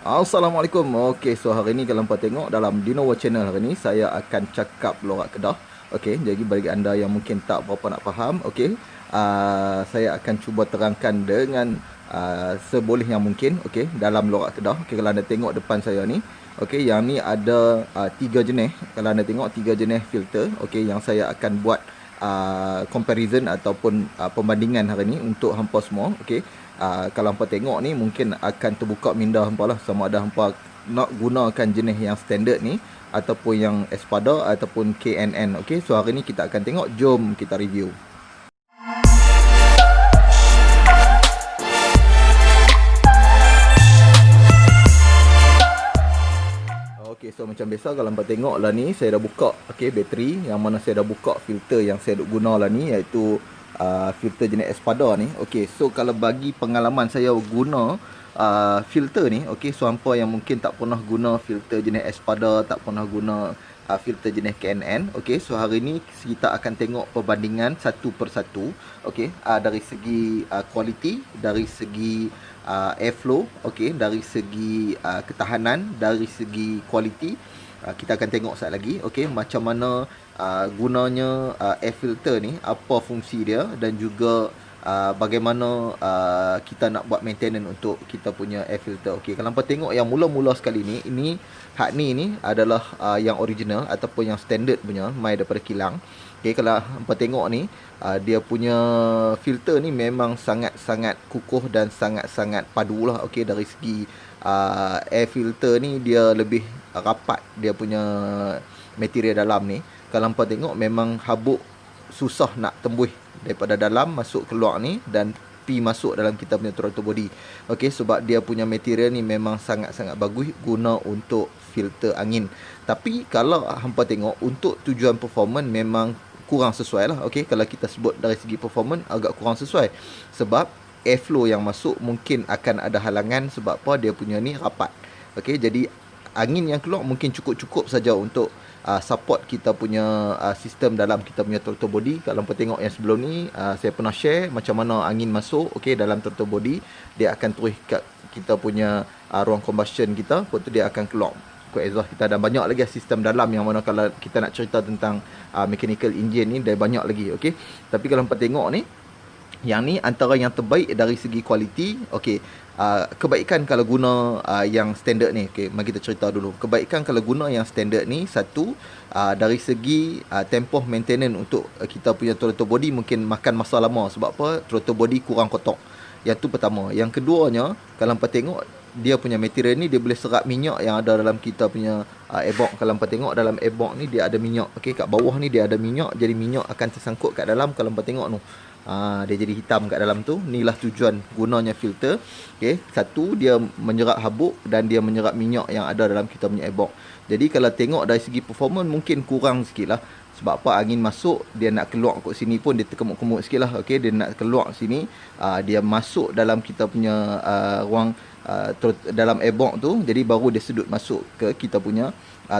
Assalamualaikum. Okey, so hari ni kalau hampa tengok dalam Dinowa Channel hari ni saya akan cakap lorak Kedah. Okey, jadi bagi anda yang mungkin tak berapa nak faham, okey, saya akan cuba terangkan dengan seboleh yang mungkin, okey, dalam lorak Kedah. Okey, kalau anda tengok depan saya ni, okey, yang ni ada tiga jenis. Kalau anda tengok tiga jenis filter, okey, yang saya akan buat comparison ataupun pembandingan hari ni untuk hampa semua, okey. Kalau hampa tengok ni mungkin akan terbuka minda hampa lah, sama ada hampa nak gunakan jenis yang standard ni ataupun yang Espada ataupun KNN. Okey, so hari ni kita akan tengok, jom kita review. Okey, so macam biasa kalau hampa tengok lah ni, saya dah buka okey bateri, yang mana saya dah buka filter yang saya duk guna lah ni, iaitu filter jenis Espada ni. Okey, so kalau bagi pengalaman saya guna filter ni, okey, so hampa yang mungkin tak pernah guna filter jenis Espada, tak pernah guna filter jenis KNN, okey, so hari ni kita akan tengok perbandingan satu persatu, okey, dari segi kualiti, dari segi airflow, okey, dari segi ketahanan, dari segi kualiti. Kita akan tengok sekejap lagi, okey, macam mana gunanya air filter ni, apa fungsi dia, dan juga bagaimana kita nak buat maintenance untuk kita punya air filter. Okey, kalau hampa tengok yang mula-mula sekali ni, ini hak ni adalah yang original ataupun yang standard punya, mai daripada kilang. Okey, kalau hampa tengok ni, dia punya filter ni memang sangat-sangat kukuh dan sangat-sangat padu lah. Okey, dari segi air filter ni dia lebih rapat, dia punya material dalam ni. Kalau hampa tengok memang habuk, susah nak tembus daripada dalam masuk keluar ni dan pi masuk dalam kita punya throttle body. Okey, sebab dia punya material ni memang sangat-sangat bagus guna untuk filter angin. Tapi kalau hampa tengok untuk tujuan performance memang kurang sesuai lah. Okey, kalau kita sebut dari segi performance agak kurang sesuai, sebab airflow yang masuk mungkin akan ada halangan, sebab apa, dia punya ni rapat. Okey, jadi angin yang keluar mungkin cukup-cukup saja untuk support kita punya sistem dalam kita punya throttle body. Kalau hampa tengok yang sebelum ni, saya pernah share macam mana angin masuk, okey, dalam throttle body, dia akan terus kat kita punya ruang combustion kita, lepas tu dia akan keluar ke exhaust kita, dan banyak lagi sistem dalam yang mana kalau kita nak cerita tentang mechanical engine ni, dia banyak lagi, okey. Tapi kalau hampa tengok ni, yang ni antara yang terbaik dari segi kualiti. Okey, kebaikan kalau guna yang standard ni, okey, mari kita cerita dulu. Kebaikan kalau guna yang standard ni, satu, dari segi tempoh maintenance untuk kita punya throttle body mungkin makan masa lama. Sebab apa? Throttle body kurang kotak. Yang tu pertama. Yang keduanya, kalau hampa tengok dia punya material ni, dia boleh serap minyak yang ada dalam kita punya airbox. Kalau hampa tengok dalam airbox ni dia ada minyak. Okey, kat bawah ni dia ada minyak, jadi minyak akan tersangkut kat dalam. Kalau hampa tengok tu, dia jadi hitam kat dalam tu. Inilah tujuan gunanya filter. Okey, satu, dia menyerap habuk dan dia menyerap minyak yang ada dalam kita punya airbox. Jadi kalau tengok dari segi performance mungkin kurang sikit lah. Sebab apa? Angin masuk, dia nak keluar kat sini pun dia terkemuk-kemuk sikit lah. Okey, dia nak keluar sini, dia masuk dalam kita punya ruang dalam airbox tu, jadi baru dia sedut masuk ke kita punya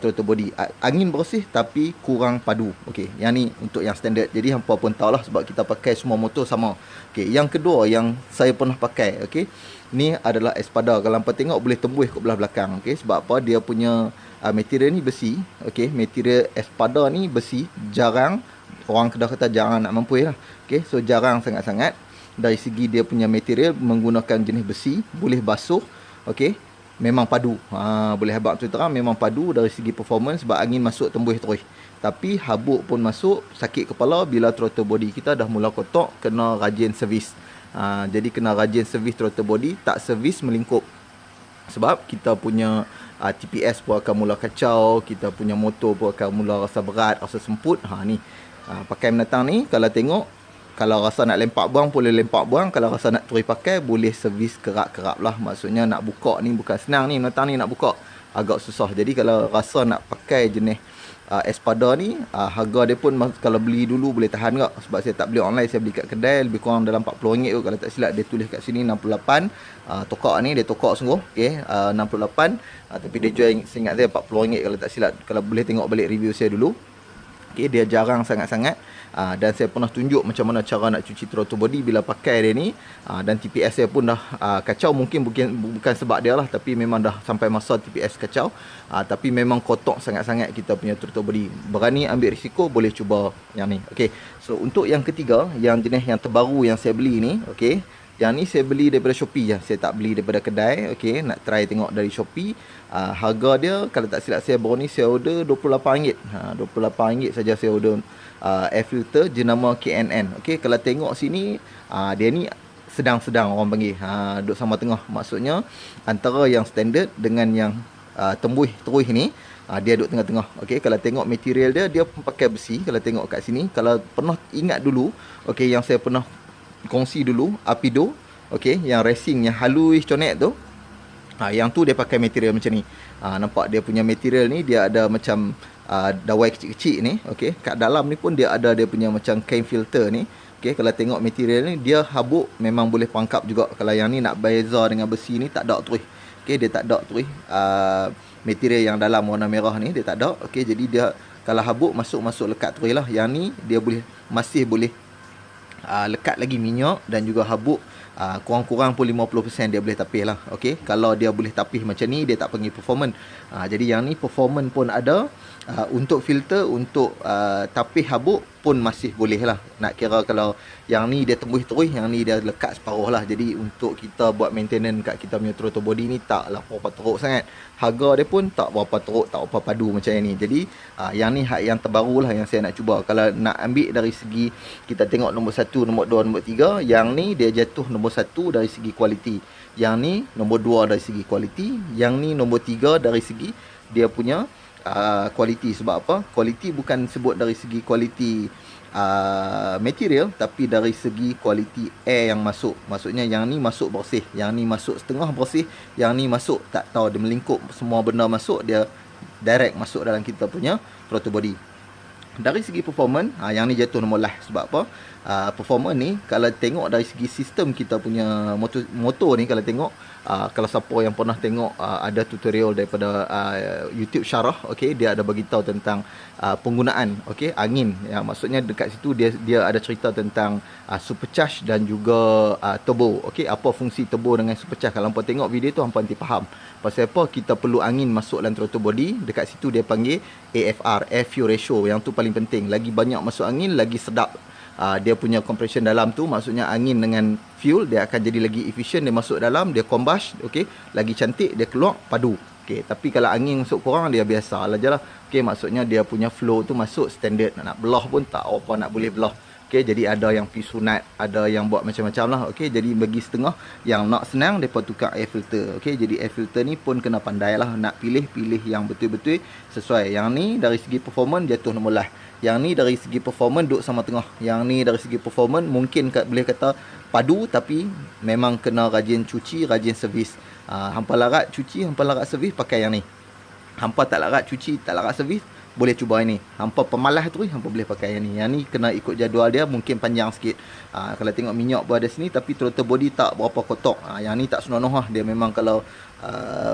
throttle body. Angin bersih tapi kurang padu. Okey, yang ni untuk yang standard. Jadi hampa pun tahulah sebab kita pakai semua motor sama. Okey, yang kedua yang saya pernah pakai, okey, ni adalah Espada. Kalau hampa tengok boleh tembus kat belah belakang. Okey, sebab apa? Dia punya material ni besi. Okey, material Espada ni besi, jarang orang Kedah kata jarang nak mampus lah. Okey, so jarang sangat-sangat. Dari segi dia punya material menggunakan jenis besi, boleh basuh, okey, memang padu. Boleh habaq tu terang, memang padu dari segi performance, sebab angin masuk tembus terus. Tapi habuk pun masuk, sakit kepala bila throttle body kita dah mula kotak, kena rajin servis. Jadi kena rajin servis throttle body, tak servis melingkup. Sebab kita punya TPS pun akan mula kacau, kita punya motor pun akan mula rasa berat, rasa semput. Ni pakai menatang ni, kalau tengok, kalau rasa nak lempak buang boleh lempak buang, kalau rasa nak terus pakai boleh servis kerap-kerap lah. Maksudnya nak buka ni bukan senang ni, menatang ni nak buka agak susah. Jadi kalau rasa nak pakai jenis Espada ni, harga dia pun kalau beli dulu boleh tahan tak. Sebab saya tak beli online, saya beli kat kedai lebih kurang dalam RM40 tu. Kalau tak silap dia tulis kat sini 68. Tokak ni dia tokak sungguh, okey, 68. Tapi dia jual, saya ingat dia RM40 kalau tak silap. Kalau boleh tengok balik review saya dulu. Okay, dia jarang sangat-sangat. Dan saya pernah tunjuk macam mana cara nak cuci throttle body bila pakai dia ni. Dan TPS saya pun dah kacau. Mungkin bukan sebab dia lah, tapi memang dah sampai masa TPS kacau. Tapi memang kotor sangat-sangat kita punya throttle body. Berani ambil risiko, boleh cuba yang ni. Okay, so untuk yang ketiga, yang jenis yang terbaru yang saya beli ni, okay, yang ni saya beli daripada Shopee je. Saya tak beli daripada kedai. Okay, nak try tengok dari Shopee. Harga dia, kalau tak silap saya baru ni, saya order RM28. RM28 saja saya order air filter jenama KNN. Okay, kalau tengok sini, dia ni sedang-sedang orang panggil. Duduk sama tengah. Maksudnya, antara yang standard dengan yang tembuih-teruih ni, dia duduk tengah-tengah. Okay, kalau tengok material dia, dia pun pakai besi. Kalau tengok kat sini, kalau pernah ingat dulu, okay, yang saya pernah kongsi dulu, Apido, okay, yang racing, yang halus conek tu, yang tu dia pakai material macam ni. Nampak dia punya material ni, dia ada macam dawai kecil-kecil ni. Okay, kat dalam ni pun dia ada dia punya macam kain filter ni. Okay, kalau tengok material ni, dia habuk memang boleh pangkap juga. Kalau yang ni nak beza dengan besi ni, tak ada terus. Okay, dia tak ada terus. Material yang dalam warna merah ni, dia tak ada. Okay, jadi dia kalau habuk, masuk lekat terus lah. Yang ni, dia masih boleh lekat lagi minyak dan juga habuk. Kurang-kurang pun 50% dia boleh tapih lah. Okay, kalau dia boleh tapih macam ni, dia tak panggil performance. Jadi yang ni performance pun ada. Untuk filter, untuk tapih habuk pun masih boleh lah. Nak kira kalau yang ni dia tembus-terus, yang ni dia lekat separuh lah. Jadi untuk kita buat maintenance kat kita punya throttle body ni, taklah berapa teruk sangat. Harga dia pun tak berapa teruk, tak berapa padu macam yang ni. Jadi yang ni yang terbaru lah yang saya nak cuba. Kalau nak ambil dari segi kita tengok nombor 1, nombor 2, nombor 3, yang ni dia jatuh nombor 1 dari segi kualiti. Yang ni nombor 2 dari segi kualiti. Yang ni nombor 3 dari segi dia punya kualiti. Sebab apa? Kualiti bukan sebut dari segi kualiti material, tapi dari segi kualiti air yang masuk. Maksudnya yang ni masuk bersih, yang ni masuk setengah bersih, yang ni masuk tak tahu, dia melingkup, semua benda masuk, dia direct masuk dalam kita punya throttle body. Dari segi performance, yang ni jatuh nombor lah. Sebab apa? Performance ni, kalau tengok dari segi sistem kita punya motor ni, kalau tengok, kalau siapa yang pernah tengok ada tutorial daripada YouTube Syarah, okay, dia ada bagi tahu tentang penggunaan, okay, angin. Ya, maksudnya dekat situ dia ada cerita tentang supercharge dan juga turbo. Okay, apa fungsi turbo dengan supercharge. Kalau hampa tengok video tu, hampa nanti faham pasal apa kita perlu angin masuk dalam throttle body. Dekat situ dia panggil AFR, air fuel ratio. Yang tu paling penting. Lagi banyak masuk angin, lagi sedap dia punya compression dalam tu. Maksudnya angin dengan fuel, dia akan jadi lagi efisien. Dia masuk dalam, dia combust, okay, lagi cantik, dia keluar padu. Okay, tapi kalau angin masuk kurang, dia biasa lah je lah. Okay, maksudnya dia punya flow tu masuk standard. Nak belah pun tak apa nak boleh belah. Okay, jadi ada yang pi sunat, ada yang buat macam-macam lah. Okay, jadi bagi setengah yang nak senang, mereka tukar air filter. Okay, jadi air filter ni pun kena pandai lah. Nak pilih yang betul-betul sesuai. Yang ni dari segi performance jatuh nombor lah. Yang ni dari segi performance duduk sama tengah. Yang ni dari segi performance mungkin boleh kata padu, tapi memang kena rajin cuci, rajin servis. Hampa larat cuci, hampa larat servis, pakai yang ni. Hampa tak larat cuci, tak larat servis, boleh cuba ini. Hampa pemalas tu, hampa boleh pakai yang ni. Yang ni kena ikut jadual dia, mungkin panjang sikit. Kalau tengok minyak pun ada sini, tapi throttle body tak berapa kotak. Yang ni tak senonoh lah. Dia memang kalau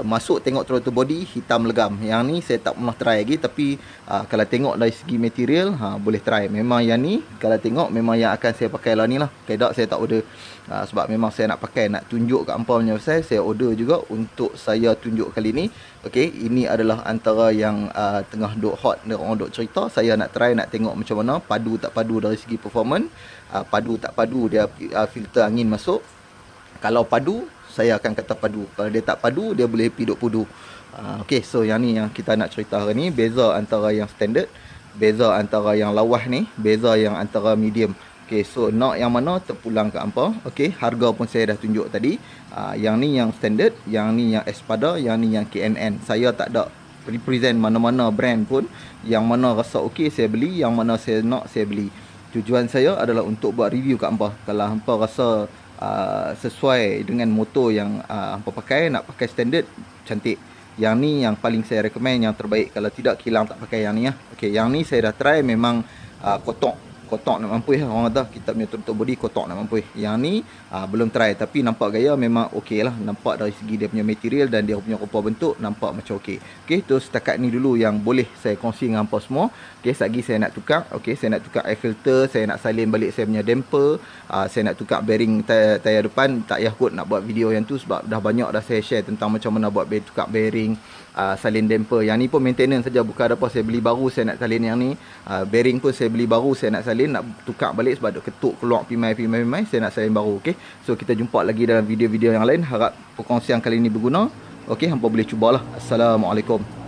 masuk tengok throttle body, hitam legam. Yang ni saya tak pernah try lagi, tapi kalau tengok dari segi material, boleh try. Memang yang ni, kalau tengok, memang yang akan saya pakai lah ni lah. Kalau tak, saya tak order. Sebab memang saya nak pakai, nak tunjuk kat hampa punya website, saya order juga untuk saya tunjuk kali ni. Okay, ini adalah antara yang tengah duk hot, orang duk cerita. Saya nak try, nak tengok macam mana, padu tak padu dari segi performance. Padu tak padu, dia filter angin masuk. Kalau padu, saya akan kata padu. Kalau dia tak padu, dia boleh hidup pudu. Okay, so yang ni yang kita nak cerita hari ni. Beza antara yang standard, beza antara yang lawas ni, beza yang antara medium. Okay, so nak yang mana terpulang ke hampa. Okay, harga pun saya dah tunjuk tadi. Yang ni yang standard, yang ni yang Espada, yang ni yang KNN. Saya tak ada represent mana-mana brand pun. Yang mana rasa okey saya beli, yang mana saya nak saya beli. Tujuan saya adalah untuk buat review kat hampa. Kalau hampa rasa sesuai dengan motor yang hampa pakai, nak pakai standard, cantik. Yang ni yang paling saya recommend, yang terbaik. Kalau tidak, kilang tak pakai yang ni lah. Okay, yang ni saya dah try, memang kotak. kotak nak mampus lah. Orang kata kita punya throttle body kotak nak mampus. Yang ni belum try, tapi nampak gaya memang okey lah. Nampak dari segi dia punya material dan dia punya rupa bentuk nampak macam okey. Okey, tu setakat ni dulu yang boleh saya kongsi dengan hampa semua. Okey, lagi saya nak tukar. Okey, saya nak tukar air filter, saya nak salin balik saya punya damper, saya nak tukar bearing tayar depan. Tak payah kot nak buat video yang tu sebab dah banyak dah saya share tentang macam mana buat tukar bearing, salin damper. Yang ni pun maintenance saja, bukan ada apa saya beli baru saya nak salin yang ni. Bearing pun saya beli baru saya nak salin, nak tukar balik sebab ada ketuk keluar pimai saya nak salin baru. Okey, so kita jumpa lagi dalam video-video yang lain. Harap perkongsian kali ini berguna. Okey, hampa boleh cubalah. Assalamualaikum.